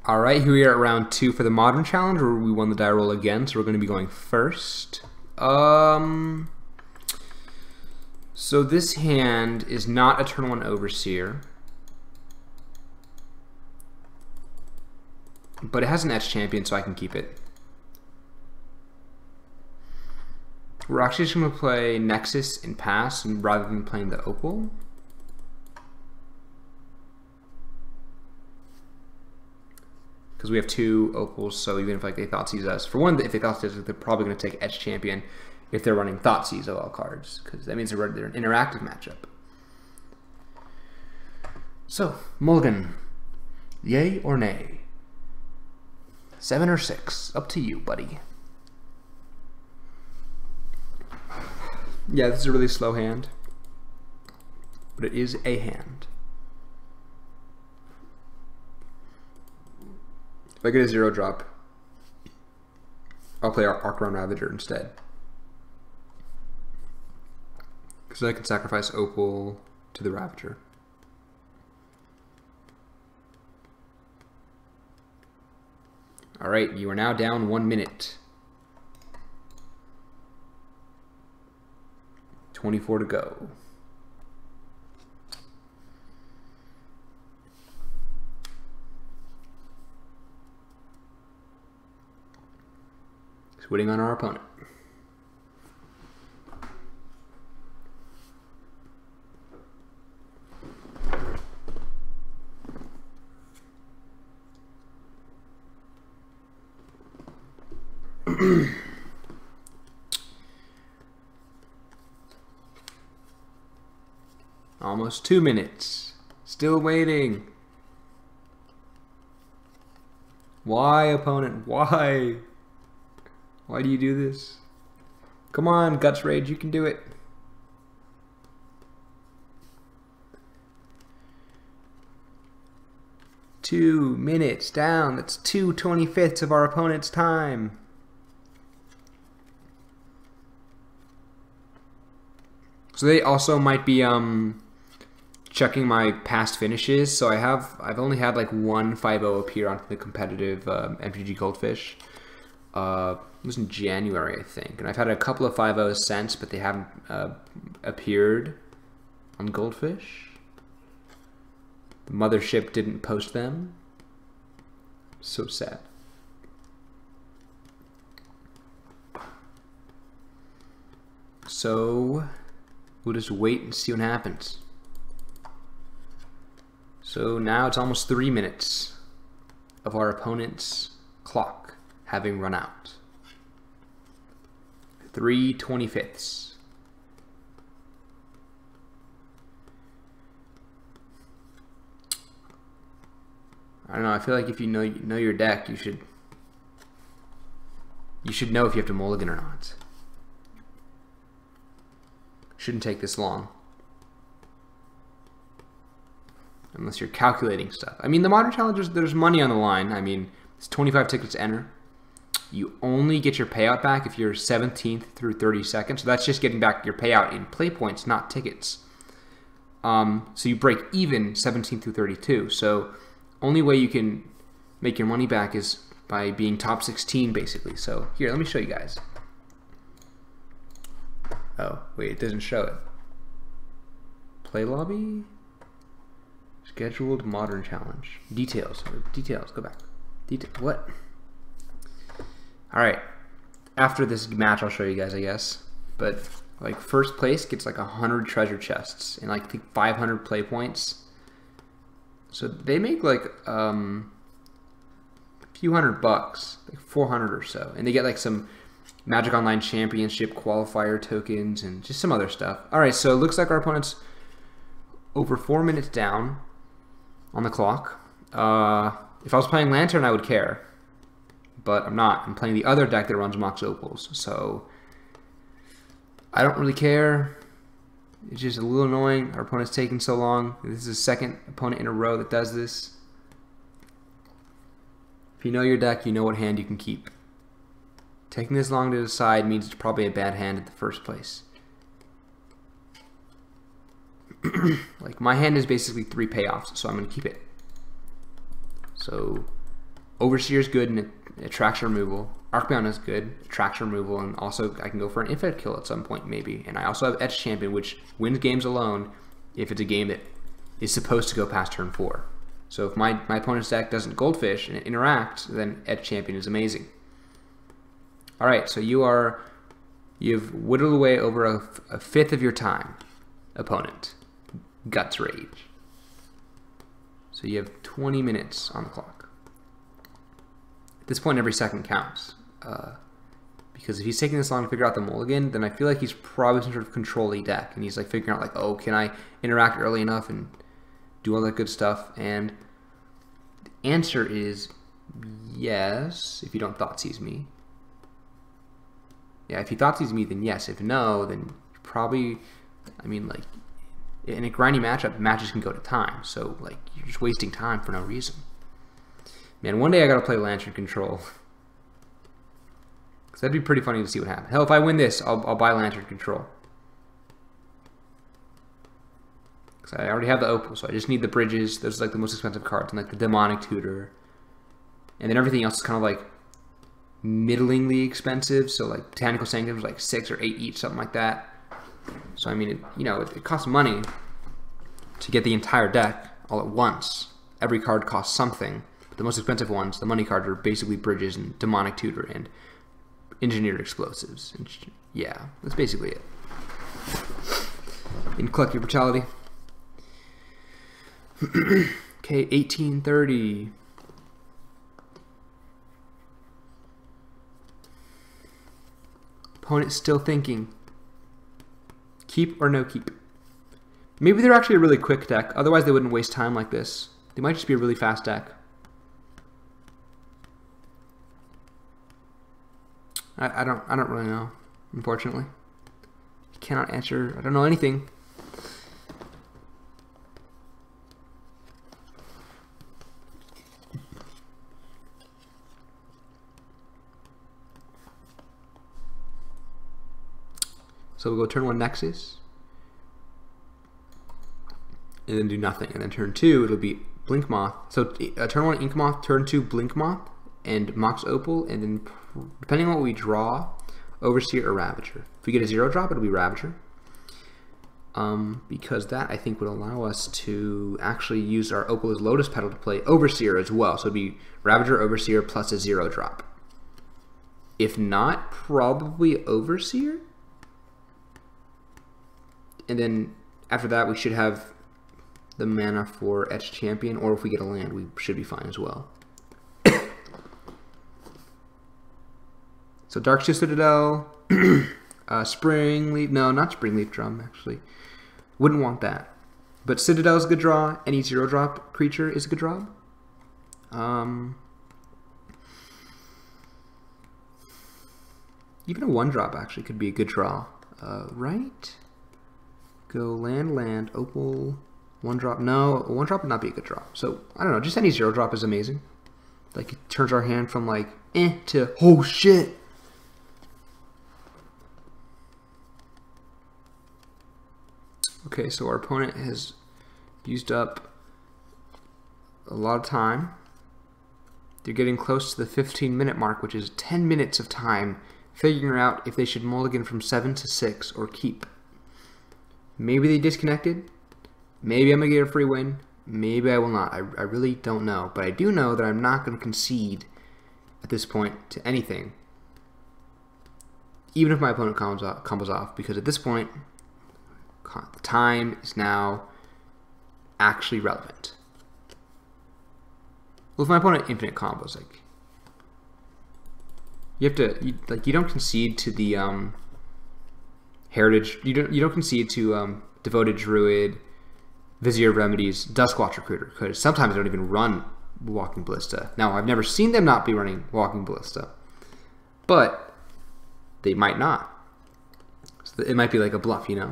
Alright, here we are at round 2 for the Modern Challenge, where we won the die roll again, so we're going to be going first. So this hand is not a turn 1 Overseer, but it has an Etch Champion, so I can keep it. We're actually just going to play Nexus and pass, and rather than playing the Opal. Because we have 2 Opals, so even if like they Thoughtseize us, for one, if they Thoughtseize us, they're probably going to take Etch Champion if they're running Thoughtseize of all cards, because that means they're an interactive matchup. So, mulligan, yay or nay? 7 or 6, up to you, buddy. Yeah, this is a really slow hand, but it is a hand. If I get a 0 drop, I'll play Archeron Ravager instead. Because I can sacrifice Opal to the Ravager. Alright, you are now down 1 minute. 24 to go. Waiting on our opponent. Almost 2 minutes. Still waiting. Why, opponent? Why? Why do you do this? Come on, Guts Rage, you can do it. Two minutes down. That's 2/25 of our opponent's time. So they also might be checking my past finishes. So I've only had like 1 5-0 appear onto the competitive MTG Goldfish. It was in January, I think, and I've had a couple of 5-0s since, but they haven't appeared on Goldfish. The mothership didn't post them. So sad. So we'll just wait and see what happens. So now it's almost 3 minutes of our opponent's clock having run out. 3/25. I don't know. I feel like if you know your deck, you should know if you have to mulligan or not. Shouldn't take this long, unless you're calculating stuff. I mean, the Modern Challengers, there's money on the line. I mean, it's 25 tickets to enter. You only get your payout back if you're 17th through 32nd. So that's just getting back your payout in play points, not tickets. So you break even 17th through 32. So only way you can make your money back is by being top 16, basically. So here, let me show you guys. Oh, wait, it doesn't show it. Play lobby? Scheduled Modern Challenge. Details. Details. Go back. What? Alright, after this match I'll show you guys, I guess. But like first place gets like 100 treasure chests and like 500 play points. So they make like a few $100, like 400 or so. And they get like some Magic Online Championship qualifier tokens and just some other stuff. Alright, so it looks like our opponent's over 4 minutes down on the clock. If I was playing Lantern, I would care. But I'm not. I'm playing the other deck that runs Mox Opals, so I don't really care. It's just a little annoying. Our opponent's taking so long. This is the second opponent in a row that does this. If you know your deck, you know what hand you can keep. Taking this long to decide means it's probably a bad hand in the first place. Like, my hand is basically 3 payoffs, so I'm going to keep it. So Overseer is good and attraction removal. Arcbound is good, attraction removal, and also I can go for an infinite kill at some point maybe. And I also have Etch Champion, which wins games alone if it's a game that is supposed to go past turn 4. So if my opponent's deck doesn't Goldfish and interact, then Etch Champion is amazing. All right, so you've whittled away over a fifth of your time, opponent. Guts Rage. So you have 20 minutes on the clock. At this point, every second counts. Because if he's taking this long to figure out the mulligan, then I feel like he's probably some sort of control-y deck, and he's like figuring out like, oh, can I interact early enough and do all that good stuff? And the answer is yes, if you don't Thoughtseize me. Yeah, if he Thoughtseizes me, then yes. If no, then probably, I mean, like, in a grindy matchup, matches can go to time. So, like, you're just wasting time for no reason. Man, one day I gotta play Lantern Control. Because that'd be pretty funny to see what happens. Hell, if I win this, I'll buy Lantern Control. Because I already have the Opal, so I just need the bridges. Those are like the most expensive cards, and like the Demonic Tutor. And then everything else is kind of like middlingly expensive. So like Botanical Sanctum is like 6 or 8 each, something like that. So I mean, it costs money to get the entire deck all at once. Every card costs something. But the most expensive ones, the money cards, are basically bridges and Demonic Tutor and Engineered Explosives. And yeah, that's basically it. In Collective Brutality. Okay, 1830. Opponent still thinking. Keep or no keep? Maybe they're actually a really quick deck. Otherwise, they wouldn't waste time like this. They might just be a really fast deck. I don't really know, unfortunately. Cannot answer. I don't know anything. So we'll go turn 1 Nexus, and then do nothing. And then turn 2, it'll be Blink Moth. So turn 1 Ink Moth, turn 2 Blink Moth, and Mox Opal, and then depending on what we draw, Overseer or Ravager. If we get a 0 drop, it'll be Ravager. Because that, I think, would allow us to actually use our Opal as Lotus Petal to play Overseer as well. So it'd be Ravager, Overseer, plus a 0 drop. If not, probably Overseer. And then after that, we should have the mana for Etch Champion, or if we get a land, we should be fine as well. So Darksteel Citadel, Springleaf, no, not Springleaf Drum, actually. Wouldn't want that. But Citadel is a good draw. Any 0 drop creature is a good draw. Even a 1 drop actually could be a good draw, right? Go land, Opal, 1 drop. No, a 1 drop would not be a good draw. So, I don't know, just any 0 drop is amazing. Like, it turns our hand from like, to, oh shit. Okay, so our opponent has used up a lot of time. They're getting close to the 15-minute mark, which is 10 minutes of time figuring out if they should mulligan from 7 to 6 or keep. Maybe they disconnected. Maybe I'm going to get a free win. Maybe I will not. I really don't know. But I do know that I'm not going to concede at this point to anything. Even if my opponent combos off. Because at this point, time is now actually relevant. Well, if my opponent infinite combos, like, you have to, you don't concede to the heritage. You don't concede to Devoted Druid, Vizier of Remedies, Duskwatch Recruiter, because sometimes they don't even run Walking Ballista. Now, I've never seen them not be running Walking Ballista, but they might not. So it might be like a bluff, you know.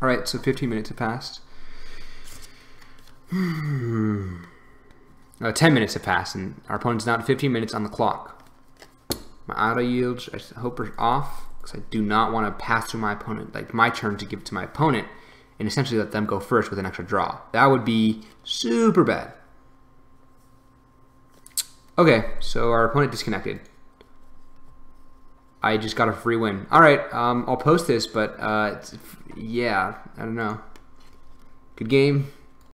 All right, so 15 minutes have passed. 10 minutes have passed, and our opponent's now at 15 minutes on the clock. My auto yields, I hope, are off, because I do not want to pass through my opponent, like my turn to give it to my opponent, and essentially let them go first with an extra draw. That would be super bad. Okay, so our opponent disconnected. I just got a free win. All right, I'll post this, but yeah, I don't know. Good game.